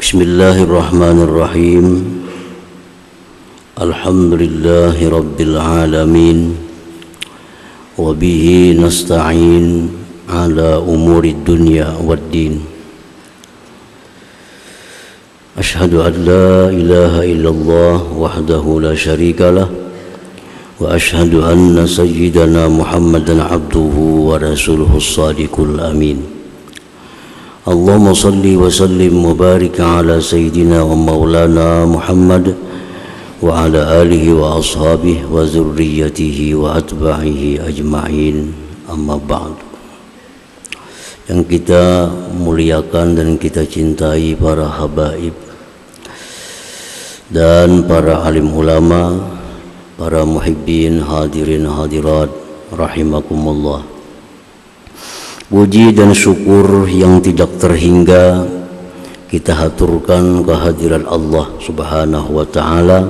Bismillahirrahmanirrahim. Alhamdulillahi rabbil alamin. Wa bihi nasta'in ala umuri dunya waddin. Ashhadu an la ilaha illallah wahdahu la syarika lah. Wa ashhadu anna sayyidana Muhammadan abduhu wa rasuluhu as-sadiqul amin. Allahumma salli wa sallim wa barik ala sayyidina wa maulana Muhammad wa ala alihi wa ashabihi wa zurriyatihi wa atba'ihi ajma'in, amma ba'd. Yang kita muliakan dan kita cintai para habaib dan para alim ulama, para muhibbin, hadirin hadirat rahimakumullah. Puji dan syukur yang tidak terhingga kita haturkan kehadiran Allah Subhanahu wa ta'ala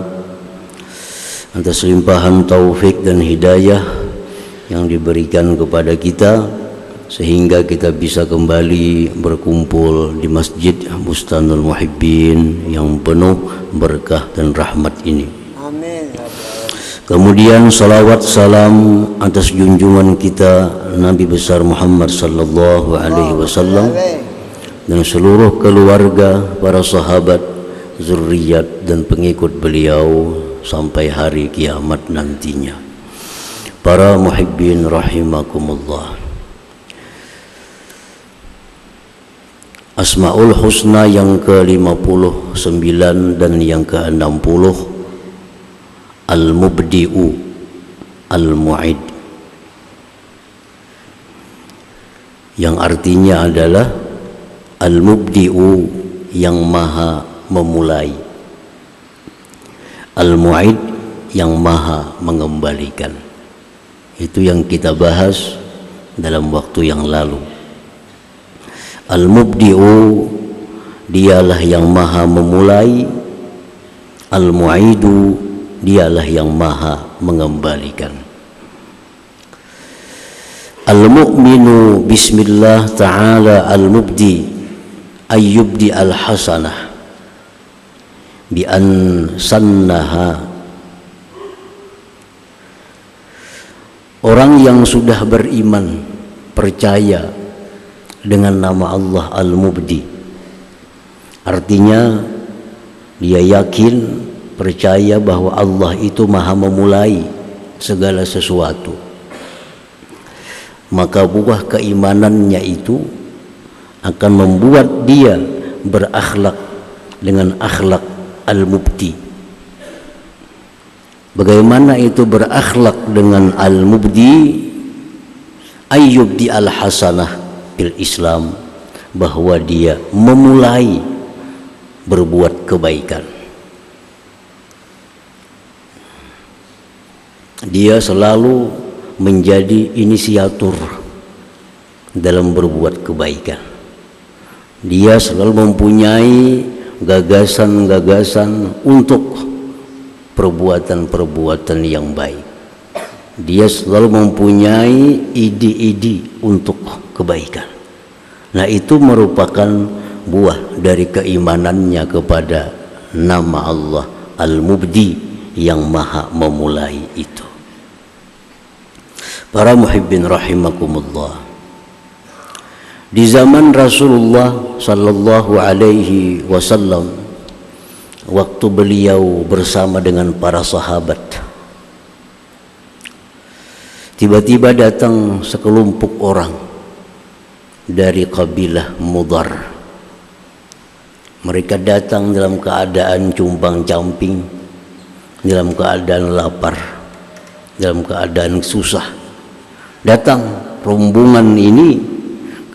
atas limpahan taufik dan hidayah yang diberikan kepada kita sehingga kita bisa kembali berkumpul di Masjid Bustanul Muhibbin yang penuh berkah dan rahmat ini. Kemudian salawat salam atas junjungan kita Nabi besar Muhammad sallallahu alaihi wasallam dan seluruh keluarga, para sahabat, zuriat dan pengikut beliau sampai hari kiamat nantinya. Para muhibbin rahimakumullah. Asmaul Husna yang ke-59 dan yang ke-60, Al-Mubdi'u Al-Mu'id, yang artinya adalah Al-Mubdi'u yang maha memulai, Al-Mu'id yang maha mengembalikan. Itu yang kita bahas dalam waktu yang lalu. Al-Mubdi'u dialah yang maha memulai, Al-Mu'idu dialah yang maha mengembalikan. Al-mu'minu bismillah ta'ala al-mubdi ayyubdi al-hasanah bi an sannaha. Orang yang sudah beriman, percaya dengan nama Allah Al-Mubdi, artinya dia yakin, percaya bahwa Allah itu maha memulai segala sesuatu, maka buah keimanannya itu akan membuat dia berakhlak dengan akhlak Al-Mubdi. Bagaimana itu berakhlak dengan Al-Mubdi? Ayyubdi al-hasanah fil Islam, bahwa dia memulai berbuat kebaikan. Dia selalu menjadi inisiator dalam berbuat kebaikan. Dia selalu mempunyai gagasan-gagasan untuk perbuatan-perbuatan yang baik. Dia selalu mempunyai ide-ide untuk kebaikan. Nah, itu merupakan buah dari keimanannya kepada nama Allah Al-Mubdi yang maha memulai itu. Para muhibbin rahimakumullah, di zaman Rasulullah sallallahu alaihi wasallam, waktu beliau bersama dengan para sahabat, tiba-tiba datang sekelompok orang dari kabilah Mudhar. Mereka datang dalam keadaan cumbang-camping, dalam keadaan lapar, dalam keadaan susah. Datang rombongan ini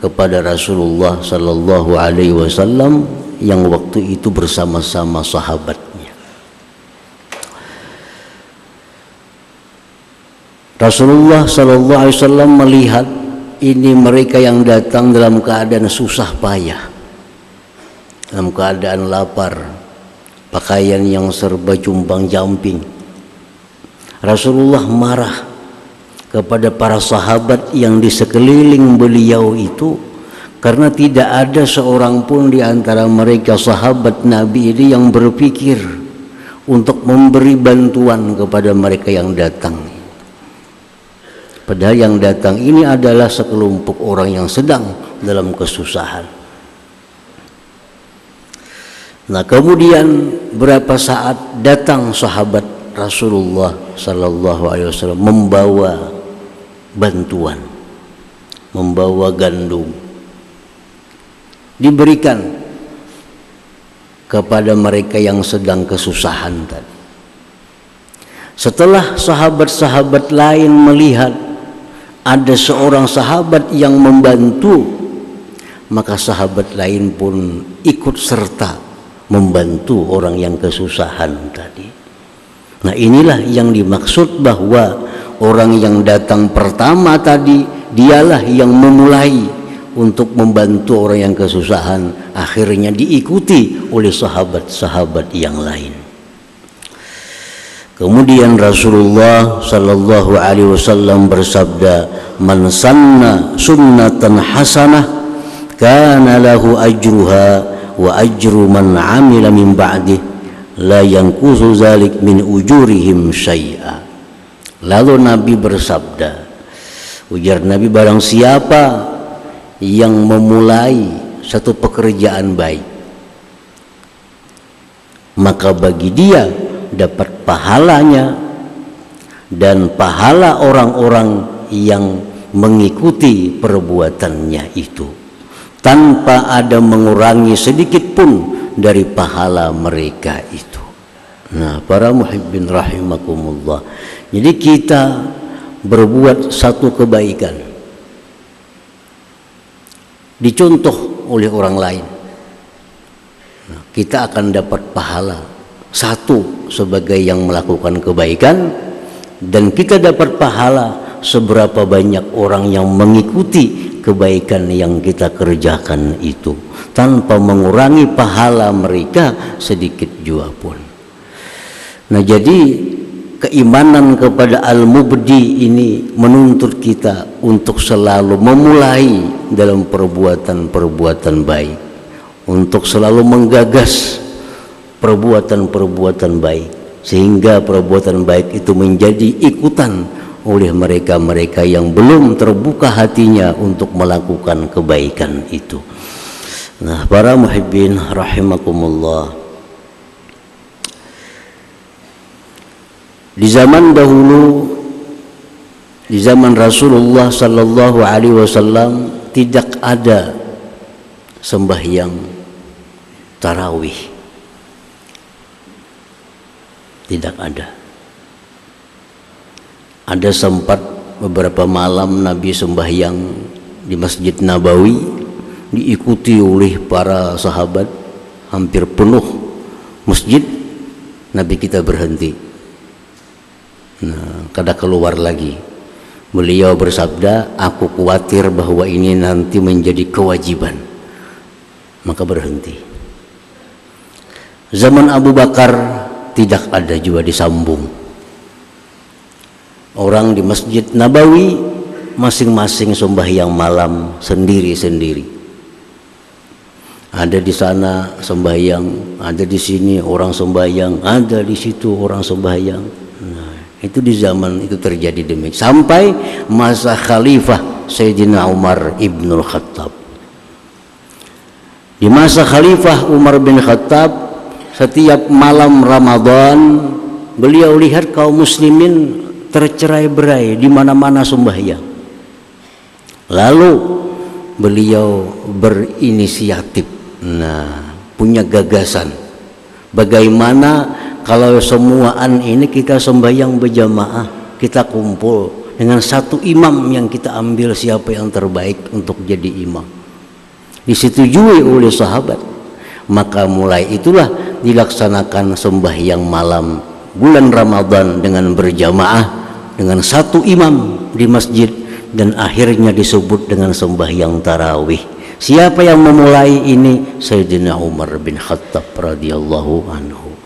kepada Rasulullah sallallahu alaihi wasallam yang waktu itu bersama-sama sahabatnya. Rasulullah sallallahu alaihi wasallam melihat ini mereka yang datang dalam keadaan susah payah, dalam keadaan lapar, pakaian yang serba cumbang-camping. Rasulullah marah kepada para sahabat yang di sekeliling beliau itu Karena tidak ada seorang pun di antara mereka sahabat Nabi ini yang berpikir untuk memberi bantuan kepada mereka yang datang. Padahal yang datang ini adalah sekelompok orang yang sedang dalam kesusahan. Nah, kemudian berapa saat datang sahabat Rasulullah sallallahu alaihi wasallam membawa bantuan, membawa gandum, diberikan kepada mereka yang sedang kesusahan tadi. Setelah sahabat-sahabat lain melihat ada seorang sahabat yang membantu, maka sahabat lain pun ikut serta membantu orang yang kesusahan tadi. Nah, inilah yang dimaksud bahwa orang yang datang pertama tadi dialah yang memulai untuk membantu orang yang kesusahan, akhirnya diikuti oleh sahabat-sahabat yang lain. Kemudian Rasulullah sallallahu alaihi wasallam bersabda, "Man sanna sunnatan hasanah kana lahu ajruha wa ajru man amila min ba'dih la yanqusu zalik min ujurihim syai'a." Lalu Nabi bersabda, ujar Nabi, barang siapa yang memulai satu pekerjaan baik, maka bagi dia dapat pahalanya dan pahala orang-orang yang mengikuti perbuatannya itu, tanpa ada mengurangi sedikit pun dari pahala mereka itu. Nah, para muhibbin rahimakumullah, jadi kita berbuat satu kebaikan, dicontoh oleh orang lain, nah, kita akan dapat pahala satu sebagai yang melakukan kebaikan, dan kita dapat pahala seberapa banyak orang yang mengikuti kebaikan yang kita kerjakan itu, tanpa mengurangi pahala mereka sedikit jua pun. Nah, jadi keimanan kepada Al-Mubdi ini menuntut kita untuk selalu memulai dalam perbuatan-perbuatan baik, untuk selalu menggagas perbuatan-perbuatan baik, sehingga perbuatan baik itu menjadi ikutan oleh mereka-mereka yang belum terbuka hatinya untuk melakukan kebaikan itu. Nah, para muhibbin rahimakumullah, di zaman dahulu, di zaman Rasulullah sallallahu alaihi wasallam, tidak ada sembahyang tarawih, tidak ada. Ada sempat beberapa malam Nabi sembahyang di Masjid Nabawi, diikuti oleh para sahabat, hampir penuh masjid. Nabi kita berhenti. Nah, kada keluar lagi. Beliau bersabda, aku khawatir bahwa ini nanti menjadi kewajiban, maka berhenti. Zaman Abu Bakar tidak ada juga disambung. Orang di Masjid Nabawi masing-masing sembahyang malam sendiri-sendiri. Ada di sana sembahyang, ada di sini orang sembahyang, ada di situ orang sembahyang. Nah, itu di zaman itu terjadi demikian sampai masa Khalifah Sayyidina Umar ibnul Khattab. Di masa Khalifah Umar bin Khattab, setiap malam Ramadan beliau lihat kaum muslimin tercerai-berai di mana-mana sembahyang. Lalu beliau berinisiatif, punya gagasan, bagaimana kalau semuaan ini kita sembahyang berjamaah, kita kumpul dengan satu imam yang kita ambil siapa yang terbaik untuk jadi imam. Disetujui oleh sahabat, maka mulai itulah dilaksanakan sembahyang malam bulan Ramadan dengan berjamaah dengan satu imam di masjid, dan akhirnya disebut dengan sembahyang tarawih. Siapa yang memulai ini? Sayyidina Umar bin Khattab radhiyallahu anhu.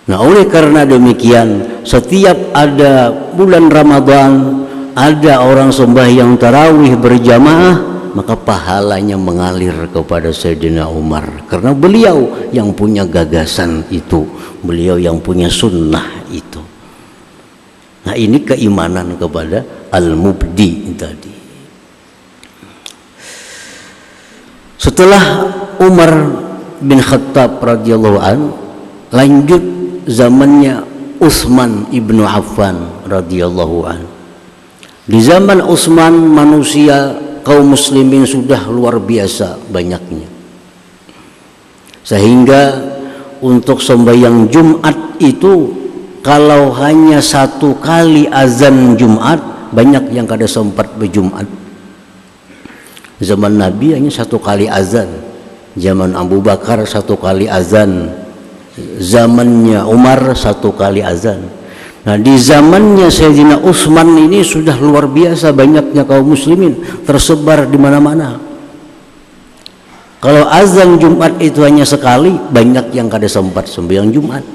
Nah, oleh karena demikian, setiap ada bulan Ramadan, ada orang sembahyang tarawih berjamaah, maka pahalanya mengalir kepada Sayyidina Umar karena beliau yang punya gagasan itu, beliau yang punya sunnah itu. Nah, ini keimanan kepada al-mubdi tadi. Setelah Umar bin Khattab radhiyallahu an, lanjut zamannya Utsman ibnu Affan radhiyallahu an. Di zaman Utsman manusia kaum muslimin sudah luar biasa banyaknya, sehingga untuk sembahyang Jumat itu kalau hanya satu kali azan Jumat, banyak yang kada sempat berjumat. Zaman Nabi hanya satu kali azan, zaman Abu Bakar satu kali azan, zamannya Umar satu kali azan. Nah, di zamannya Sayyidina Utsman ini sudah luar biasa banyaknya kaum muslimin tersebar di mana-mana. Kalau azan Jumat itu hanya sekali, banyak yang kada sempat sembahyang Jumat.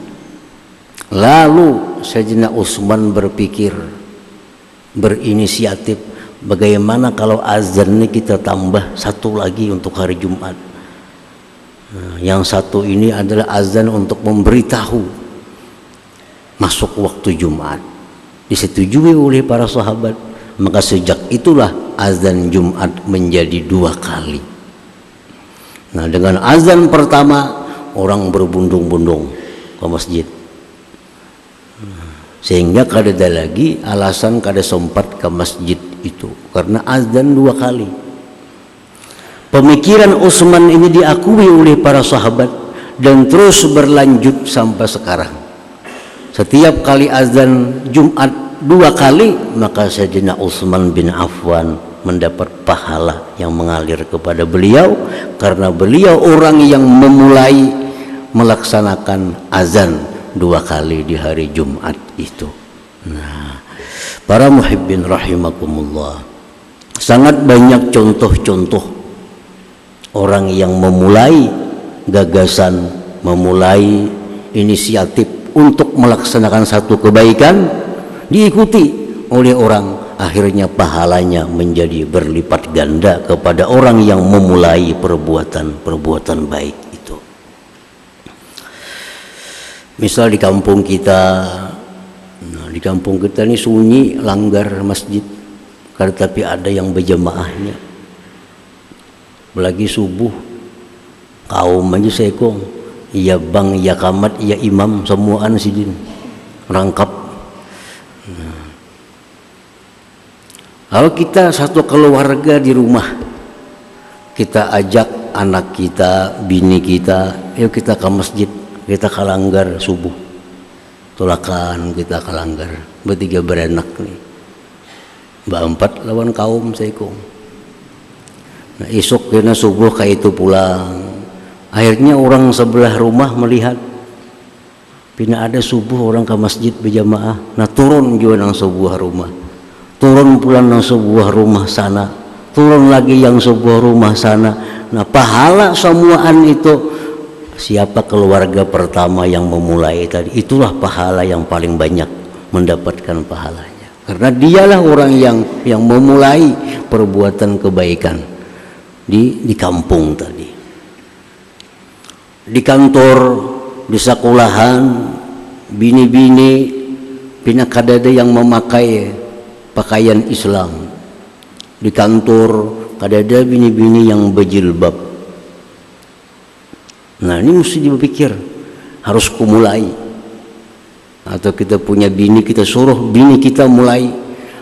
Lalu Sayyidina Utsman berpikir, berinisiatif, bagaimana kalau azan ini kita tambah satu lagi untuk hari Jumat. Nah, yang satu ini adalah azan untuk memberitahu masuk waktu Jumat. Disetujui oleh para sahabat, maka sejak itulah azan Jumat menjadi 2 kali. Nah, dengan azan pertama orang berbundung-bundung ke masjid, sehingga kada ada lagi alasan kada sempat ke masjid itu karena azan 2 kali. Pemikiran Utsman ini diakui oleh para sahabat dan terus berlanjut sampai sekarang. Setiap kali azan Jumat 2 kali, maka Sayyidina Utsman bin Affan mendapat pahala yang mengalir kepada beliau karena beliau orang yang memulai melaksanakan azan 2 kali di hari Jumat itu. Nah, para muhibbin rahimakumullah, sangat banyak contoh-contoh orang yang memulai gagasan, memulai inisiatif untuk melaksanakan satu kebaikan, diikuti oleh orang, akhirnya pahalanya menjadi berlipat ganda kepada orang yang memulai perbuatan baik itu. Misal di kampung kita, di kampung kita ini sunyi, langgar masjid, tapi ada yang berjamaahnya. Belagi subuh, kaum aja sekong, iya bang, iya kamat, iya imam, semuaan sidin rangkap. Nah, kalau kita satu keluarga di rumah, kita ajak anak kita, bini kita, yuk kita ke masjid, kita kalanggar subuh, tolakan kita kalanggar, bertiga beranak nih, berempat lawan kaum sekong. Nah, esok kena subuh kayak itu pulang. Akhirnya orang sebelah rumah melihat, pina ada subuh orang ke masjid berjamaah. Nah, turun juga nang sebuah rumah, turun pula nang sebuah rumah sana, turun lagi yang sebuah rumah sana. Nah, pahala semuaan itu siapa keluarga pertama yang memulai tadi, itulah pahala yang paling banyak mendapatkan pahalanya, karena dialah orang yang memulai perbuatan kebaikan di kampung tadi. Di kantor, di sekolahan, bini-bini pina kadada yang memakai pakaian Islam. Di kantor kadada bini-bini yang berjilbab. Nah, ini mesti dipikir, harus kumulai. Atau kita punya bini, kita suruh bini kita mulai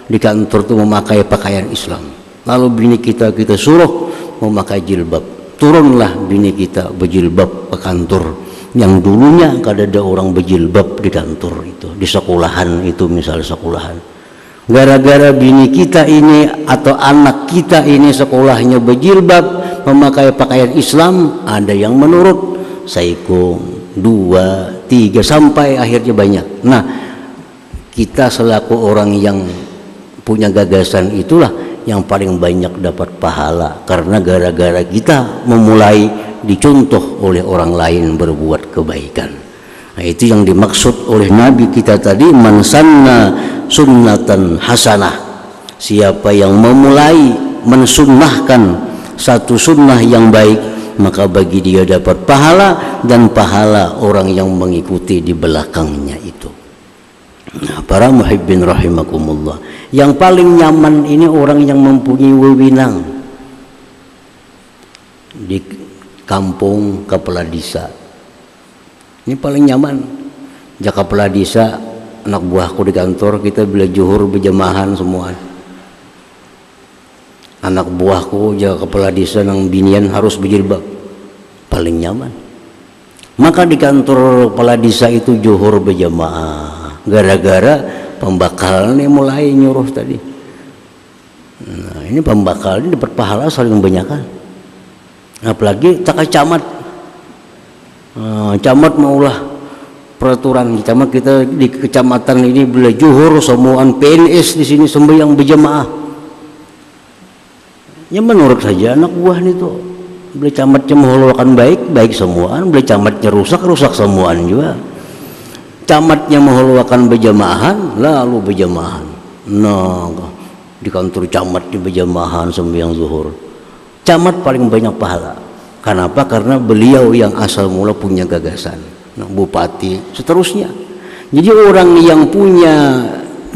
di kantor itu memakai pakaian Islam. Lalu bini kita suruh memakai jilbab. Turunlah bini kita berjilbab ke kantor, yang dulunya kada ada orang berjilbab di kantor itu, di sekolahan itu, misalnya sekolahan. Gara-gara bini kita ini atau anak kita ini sekolahnya berjilbab, memakai pakaian Islam, ada yang menurut, saikung 2, 3 sampai akhirnya banyak. Nah, kita selaku orang yang punya gagasan itulah yang paling banyak dapat pahala, karena gara-gara kita memulai dicontoh oleh orang lain berbuat kebaikan. Nah, itu yang dimaksud oleh Nabi kita tadi, man sanna sunnatan hasanah, siapa yang memulai mensunnahkan satu sunnah yang baik, maka bagi dia dapat pahala dan pahala orang yang mengikuti di belakangnya itu. Nah, para muhibbin rahimakumullah, yang paling nyaman ini orang yang mempunyai wewenang di kampung kepala desa. Ini paling nyaman. Jaka kepala desa, anak buahku di kantor, kita bila zuhur berjamahan semua. Anak buahku jaga kepala desa nang binian harus berjilbab, paling nyaman. Maka di kantor kepala desa itu zuhur berjamaah. Gara-gara pembakal ini mulai nyuruh tadi. Nah, ini pembakal ini dapat pahala saling banyakan. Apalagi tak camat. Camat maulah peraturan camat kita di kecamatan ini bila zuhur semuaan PNS di sini sembahyang berjamaah. Ya menurut saja anak buah itu bila camatnya menghulukan baik semuaan, bila camatnya rusak semuaan juga. Camatnya menghulukan berjamahan lalu berjamahan. Nah, di kantor camatnya berjamahan sembahyang zuhur. Camat paling banyak pahala. Kenapa? Karena beliau yang asal mula punya gagasan. Nah, bupati seterusnya. Jadi orang yang punya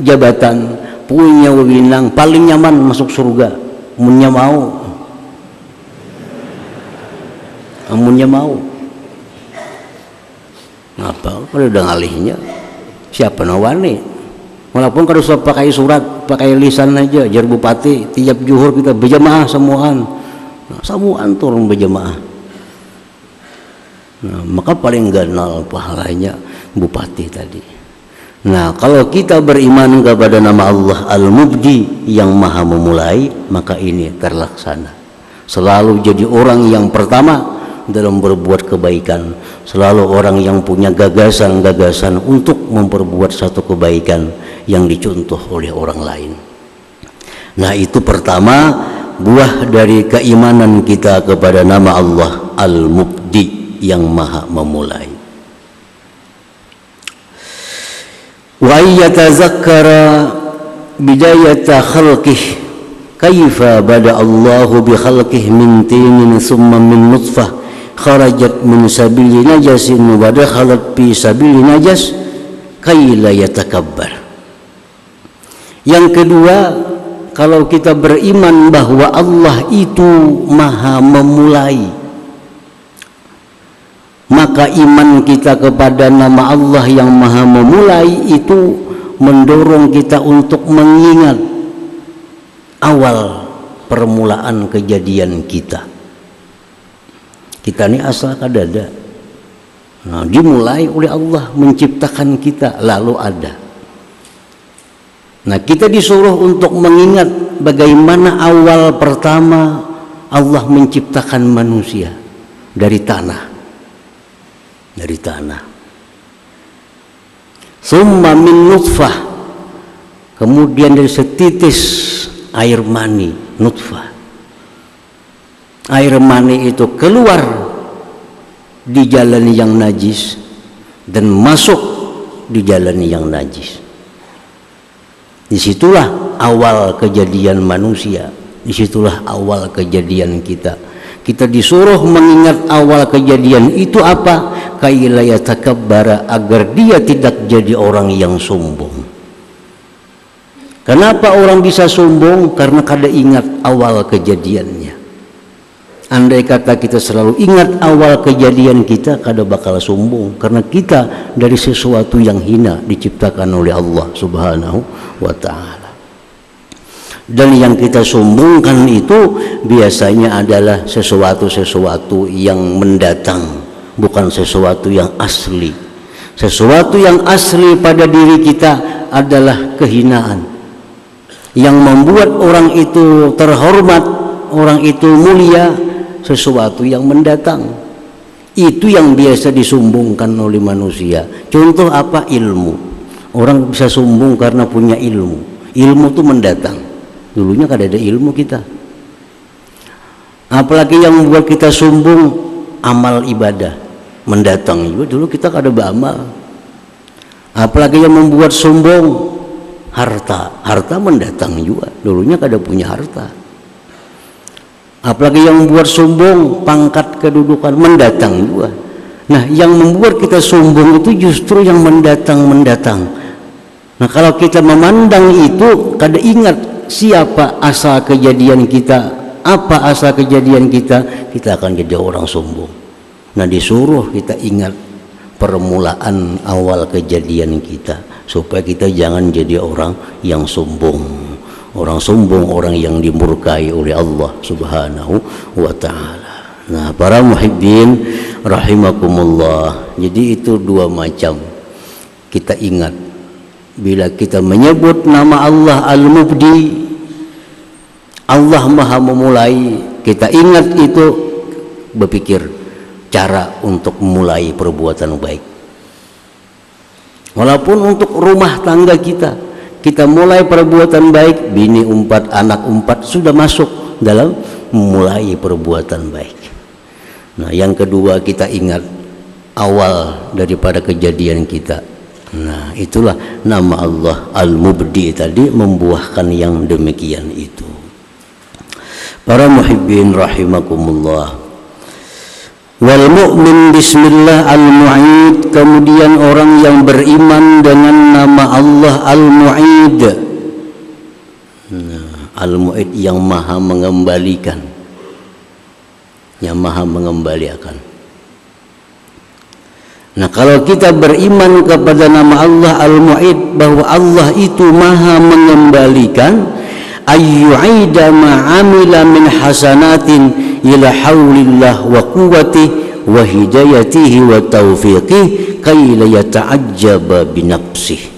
jabatan, punya wewenang paling nyaman masuk surga. Amunnya mau. Apa kalau udah ngalihnya siapa nawani, walaupun kalau sudah pakai surat, pakai lisan aja, jar bupati tiap zuhur kita berjamaah semuaan. Nah, semuaan turun berjamaah. Nah, maka paling ganal pahalanya bupati tadi. Nah, kalau kita beriman kepada nama Allah Al-Mubdi yang maha memulai, maka ini terlaksana. Selalu jadi orang yang pertama dalam berbuat kebaikan, selalu orang yang punya gagasan-gagasan untuk memperbuat satu kebaikan yang dicontoh oleh orang lain. Nah, itu pertama buah dari keimanan kita kepada nama Allah Al-Mubdi yang maha memulai. Wa yatazakkara bidayata khalqih kaifa bada Allahu bi khalqih min tinin summa min nutfah kharajat min sabili najasin wa dakhalat fi sabili najas kaila yatakabbar. Yang kedua, kalau kita beriman bahwa Allah itu maha memulai, maka iman kita kepada nama Allah yang maha memulai itu mendorong kita untuk mengingat awal permulaan kejadian kita. Kita ini asal kadada. Nah, dimulai oleh Allah menciptakan kita lalu ada. Nah, kita disuruh untuk mengingat bagaimana awal pertama Allah menciptakan manusia dari tanah. Dari tanah. Summa min nutfah. Kemudian dari setitis air mani, nutfah. Air mani itu keluar di jalan yang najis dan masuk di jalan yang najis. Disitulah awal kejadian manusia, disitulah awal kejadian kita. Kita disuruh mengingat awal kejadian itu apa? Kaila yatakabbara, agar dia tidak jadi orang yang sombong. Kenapa orang bisa sombong? Karena kada ingat awal kejadiannya. Andai kata kita selalu ingat awal kejadian kita, kada bakal sombong, karena kita dari sesuatu yang hina diciptakan oleh Allah Subhanahu wa ta'ala. Dan yang kita sombongkan itu biasanya adalah sesuatu yang mendatang, bukan sesuatu yang asli. Sesuatu yang asli pada diri kita adalah kehinaan yang membuat orang itu terhormat, orang itu mulia. Sesuatu yang mendatang itu yang biasa disombongkan oleh manusia. Contoh apa? Ilmu. Orang bisa sombong karena punya ilmu. Ilmu itu mendatang. Dulunya kada ada ilmu kita. Apalagi yang membuat kita sombong, amal ibadah mendatang juga. Dulu kita kada beramal. Apalagi yang membuat sombong, harta mendatang juga. Dulunya kada punya harta. Apalagi yang membuat sombong, pangkat, kedudukan, mendatang juga. Nah, yang membuat kita sombong itu justru yang mendatang. Nah, kalau kita memandang itu, kada ingat siapa asal kejadian kita, apa asal kejadian kita, kita akan jadi orang sombong. Nah, disuruh kita ingat permulaan awal kejadian kita, supaya kita jangan jadi orang yang sombong. Orang sombong, orang yang dimurkai oleh Allah Subhanahu wa ta'ala. Nah, para muhibbin rahimakumullah, jadi itu dua macam. Kita ingat, bila kita menyebut nama Allah Al-Mubdi, Allah Maha Memulai, kita ingat itu, berpikir cara untuk mulai perbuatan baik. Walaupun untuk rumah tangga kita mulai perbuatan baik, bini 4, anak 4 sudah masuk dalam mulai perbuatan baik. Nah, yang kedua, kita ingat awal daripada kejadian kita. Nah, itulah nama Allah Al-Mubdi tadi membuahkan yang demikian itu. Para muhibbin rahimakumullah. Wal mu'min bismillah al-mu'id, kemudian orang yang beriman dengan nama Allah al-mu'id. Nah, al-mu'id yang maha mengembalikan, yang maha mengembalikan. Nah, kalau kita beriman kepada nama Allah al-mu'id, bahwa Allah itu maha mengembalikan, ayyu'ida ma'amila min hasanatin ila haulillah wa quwwatihi wa hidayatihi wa taufiqihi kay la yata'ajjaba bi nafsihi.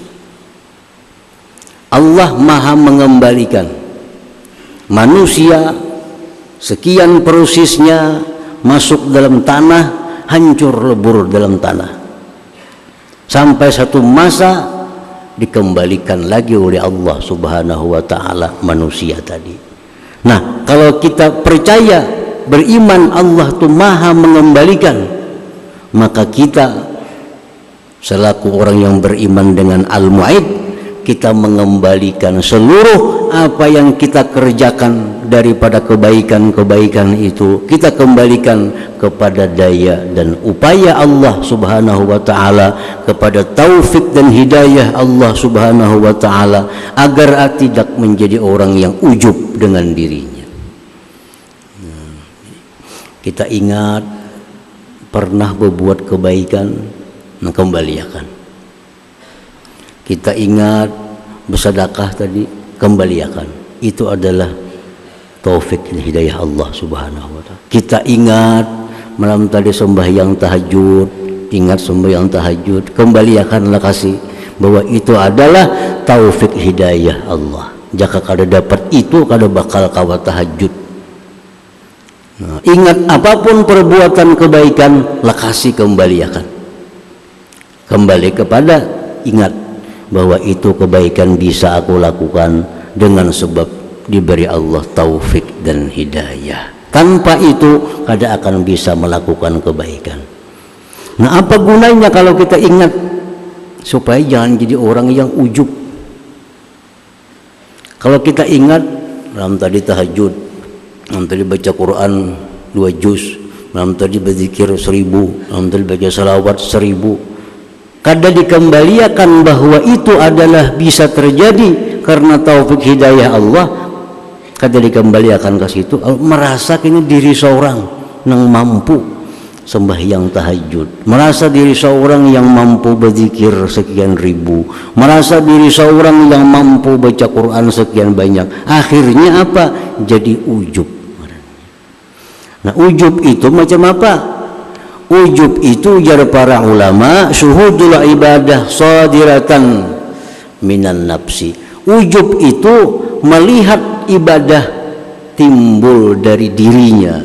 Allah maha mengembalikan manusia, sekian prosesnya masuk dalam tanah, hancur lebur dalam tanah, sampai satu masa dikembalikan lagi oleh Allah Subhanahu wa ta'ala manusia tadi. Nah, kalau kita percaya, beriman Allah itu maha mengembalikan, maka kita selaku orang yang beriman dengan Al-Mu'id, kita mengembalikan seluruh apa yang kita kerjakan daripada kebaikan-kebaikan itu, kita kembalikan kepada daya dan upaya Allah Subhanahu wa ta'ala, kepada taufik dan hidayah Allah Subhanahu wa ta'ala, agar tidak menjadi orang yang ujub dengan dirinya. Kita ingat pernah berbuat kebaikan, kembalikan. Kita ingat bersedekah tadi, kembalikan. Itu adalah taufik dan hidayah Allah Subhanahu wa ta'ala. Kita ingat malam tadi sembahyang tahajud, ingat sembahyang tahajud, kembalikanlah kasih, bahwa itu adalah taufik hidayah Allah. Jika kada dapat itu, kada bakal kawat tahajud. Nah, ingat apapun perbuatan kebaikan, lakasi kembalikan. Kembali kepada, ingat bahwa itu kebaikan bisa aku lakukan dengan sebab diberi Allah taufik dan hidayah. Tanpa itu kada akan bisa melakukan kebaikan. Nah, apa gunanya kalau kita ingat? Supaya jangan jadi orang yang ujub. Kalau kita ingat malam tadi tahajud, malam tadi baca Quran 2 juz, malam tadi berzikir 1000, malam tadi baca salawat 1000, kada dikembalikan bahwa itu adalah bisa terjadi karena taufik hidayah Allah, kada dikembalikan ke situ, merasa kini diri seorang yang mampu sembahyang tahajud, merasa diri seorang yang mampu berzikir sekian ribu, merasa diri seorang yang mampu baca Quran sekian banyak. Akhirnya apa? Jadi ujub. Nah, ujub itu macam apa? Ujub itu jar para ulama, syuhudul ibadah sadiratan minan nafsi. Ujub itu melihat ibadah timbul dari dirinya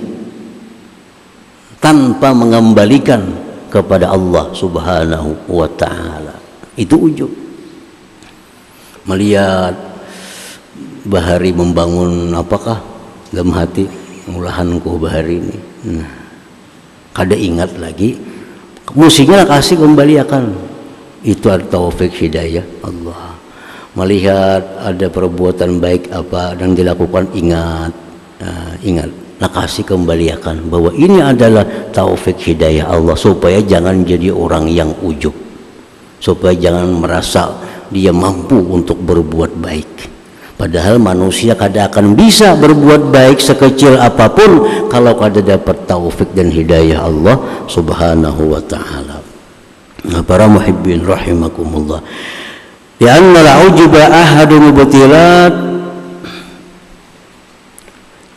tanpa mengembalikan kepada Allah Subhanahu wa ta'ala. Itu ujub. Melihat bahari membangun apakah dalam hati, mulahanku bahari ini. Nah, kada ingat lagi, musiknya kasih kembalikan. Itu ada taufik hidayah Allah. Melihat ada perbuatan baik apa dan dilakukan, ingat, ingat. kasih kembalikan bahwa ini adalah taufik hidayah Allah, supaya jangan jadi orang yang ujub, supaya jangan merasa dia mampu untuk berbuat baik. Padahal manusia kada akan bisa berbuat baik sekecil apapun kalau kada dapat taufik dan hidayah Allah subhanahu wa ta'ala. Nah, para muhibbin rahimakumullah, lianna al-ujuba ahadu mubtilat,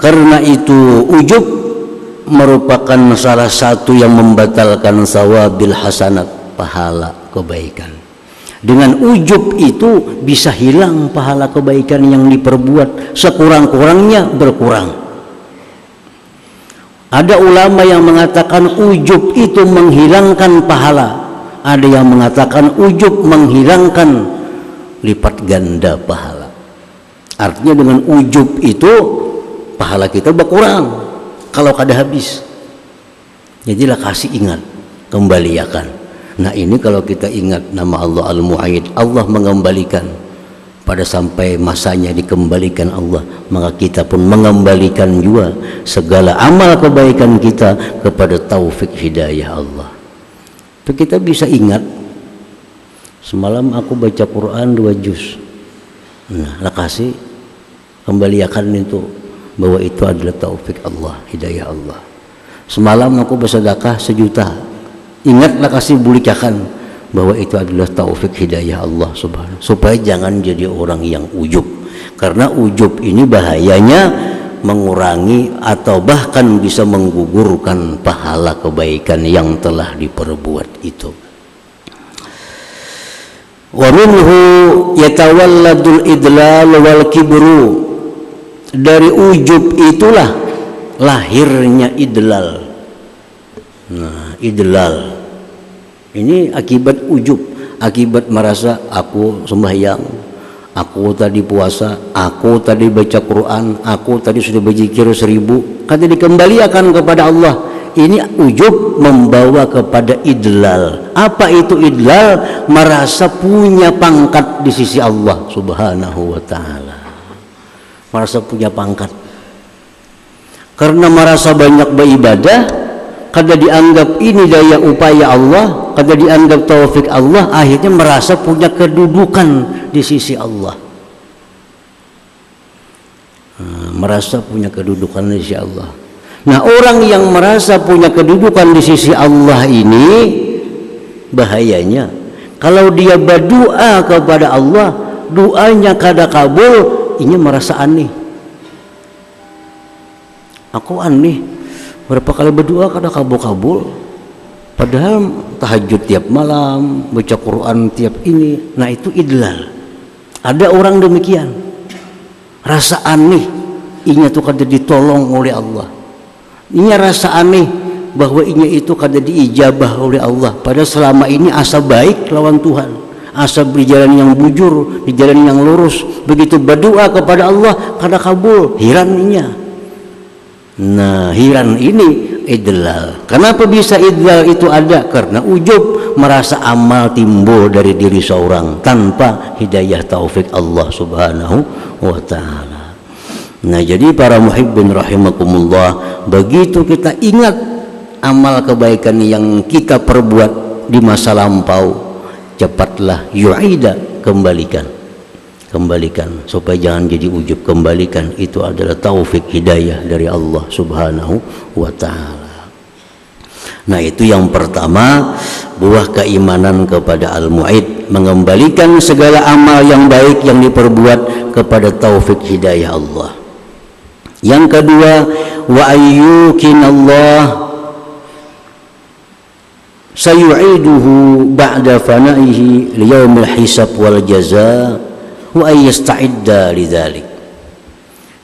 karena itu ujub merupakan salah satu yang membatalkan sawabil hasanat, pahala kebaikan. Dengan ujub itu bisa hilang pahala kebaikan yang diperbuat, sekurang-kurangnya berkurang. Ada ulama yang mengatakan ujub itu menghilangkan pahala, ada yang mengatakan ujub menghilangkan lipat ganda pahala. Artinya dengan ujub itu pahala kita berkurang kalau kada habis. Jadilah kasih ingat, kembalikan. Nah ini kalau kita ingat nama Allah Al-Mu'ayyid, Allah mengembalikan pada sampai masanya dikembalikan Allah, maka kita pun mengembalikan juga segala amal kebaikan kita kepada taufik hidayah Allah. Itu kita bisa ingat, semalam aku baca Quran 2 juz. Nah, kasih kembalikan itu bahwa itu adalah taufik Allah, hidayah Allah. Semalam aku bersedekah 1 juta. Ingatlah kasih bulikakan bahwa itu adalah taufik hidayah Allah subhanahu, supaya jangan jadi orang yang ujub. Karena ujub ini bahayanya mengurangi atau bahkan bisa menggugurkan pahala kebaikan yang telah diperbuat itu. Wa minhu yatawalladul idlal wal kibru, dari ujub itulah lahirnya idlal. Nah, idlal ini akibat ujub, akibat merasa aku sembahyang, aku tadi puasa, aku tadi baca Quran, aku tadi sudah berzikir 1000, kata dikembalikan kepada Allah. Ini ujub membawa kepada idlal. Apa itu idlal? Merasa punya pangkat di sisi Allah subhanahu wa ta'ala, merasa punya pangkat. Karena merasa banyak beribadah, kada dianggap ini daya upaya Allah, kada dianggap taufik Allah, akhirnya merasa punya kedudukan di sisi Allah. Merasa punya kedudukan di sisi Allah. Nah, orang yang merasa punya kedudukan di sisi Allah ini bahayanya, kalau dia berdoa kepada Allah, doanya kada kabul, ini merasa aneh. Aku aneh, berapa kali berdoa kada kabul-kabul, padahal tahajud tiap malam, baca Quran tiap ini. Nah itu idlal. Ada orang demikian, rasa aneh inya itu kada ditolong oleh Allah, inya rasa aneh bahwa inya itu kada diijabah oleh Allah, padahal selama ini asa baik lawan Tuhan, asa berjalan yang bujur, di jalan yang lurus. Begitu berdoa kepada Allah kada kabul, hiran inya. Nah, hiran ini idlal. Kenapa bisa idlal itu ada? Karena ujub, merasa amal timbul dari diri seorang tanpa hidayah taufik Allah subhanahu wa ta'ala. Nah, jadi para muhibbin rahimakumullah, begitu kita ingat amal kebaikan yang kita perbuat di masa lampau, cepatlah yu'ida, kembalikan supaya jangan jadi ujub. Kembalikan, itu adalah taufik hidayah dari Allah subhanahu wa ta'ala. Nah itu yang pertama, buah keimanan kepada Al-Mu'id, mengembalikan segala amal yang baik yang diperbuat kepada taufik hidayah Allah. Yang kedua, wa ayyukinallah sayu'iduhu ba'da fana'ihi liyaumil hisab wal jaza wa ayyasta'idda lidzalik.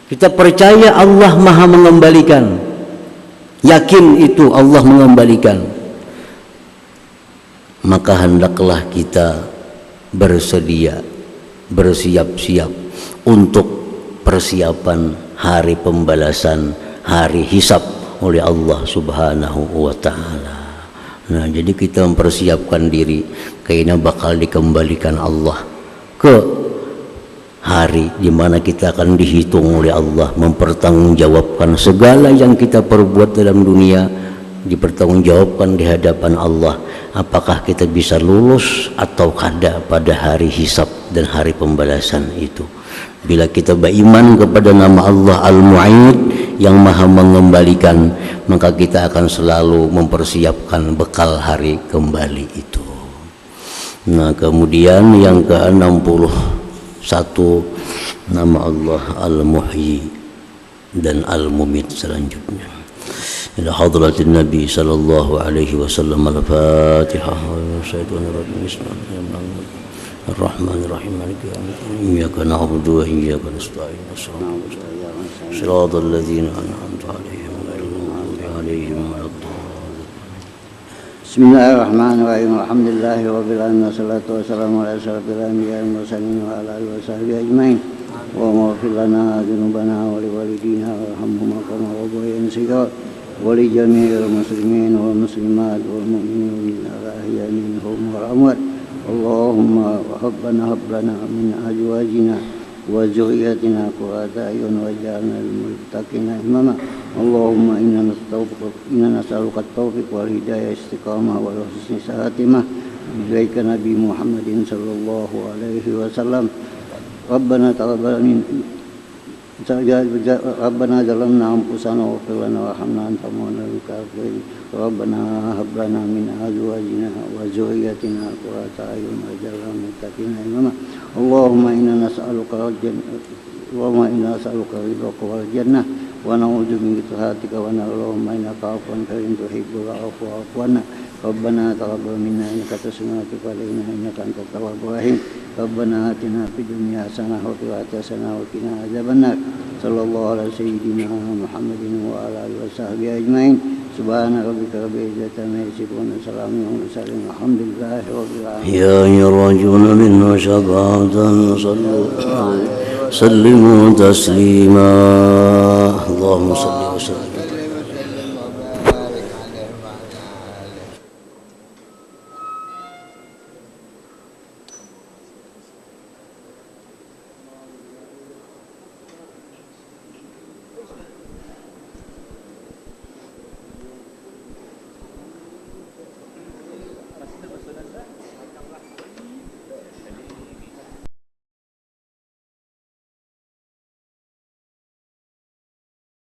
Kita percaya Allah Maha mengembalikan, yakin itu Allah mengembalikan, maka hendaklah kita bersedia, bersiap-siap untuk persiapan hari pembalasan, hari hisab oleh Allah subhanahu wa ta'ala. Nah jadi kita mempersiapkan diri, karena bakal dikembalikan Allah ke hari hari di mana kita akan dihitung oleh Allah, mempertanggungjawabkan segala yang kita perbuat dalam dunia, dipertanggungjawabkan di hadapan Allah. Apakah kita bisa lulus atau kada pada hari hisab dan hari pembalasan itu. Bila kita beriman kepada nama Allah Al-Mu'id yang maha mengembalikan, maka kita akan selalu mempersiapkan bekal hari kembali itu. Nah, kemudian yang ke-61 nama Allah Al-Muhyi dan Al-Mumit selanjutnya. Ila hadratin Nabi sallallahu alaihi wasallam. Al-Fatihah. Bismillahirrahmanirrahim. Ar-Rahmanir-Rahim. Maliki yaumiddin. Iyyaka na'budu wa iyyaka nasta'in. Shiratal ladzina an'amta 'alaihim ghairil maghdubi 'alaihim waladdallin. Bismillahirrahmanirrahim. Alhamdulillahi rabbil alamin wassalatu wassalamu ala asyrafil anbiya'i wal mursalin wa ala alihi washabbihi ajmain. Wa maghfir lana dzunubana wa liwalidina warhamhum kama rabbayana shighara wa li jami'il muslimin wal muslimat wal mu'minin wal ahya'i minhum wal amwat. Allahumma rabbana hab lana min azwajina wa dhurriyyatina qurrata a'yun waj'alna lil muttaqina imama. Allahumma inna nas'aluka at-tawfiq wal hidayah istiqamah wal husni khatimah bijaika Nabi Muhammadin sallallahu alaihi wasallam. Rabbana taqabbal Rabbana zalamna anfusana wa ighfir lana warhamna anta mawlana kafirin. Rabbana hab lana min azwajina wa dhurriyyatina qurrata a'yun waj'alna lil muttaqina imama. Allahumma inna nas'aluka ridhaka wal jannah wa na'udzu bika sakhatika wa Allahumma innaka afuwwun kariim tuhibbul 'afwa fa'fu 'anna. Rabbana taqabbal minna innaka antas samiul 'alim innaka antat tawwabur rahim. Rabbana atina fid dunya hasanah wa fil akhirati hasanah wa qina adzabannar. Sallallahu ala sayyidina Muhammadin wa ala alihi washabbihi ajmain. Subhana rabbika rabbil izzati amma yasifun wa salamun alal mursalin walhamdulillahi rabbil alamin. Ya ayyuhar-rajuluna minna syafa'atan sallimu taslima. Allahumma salli wa sallim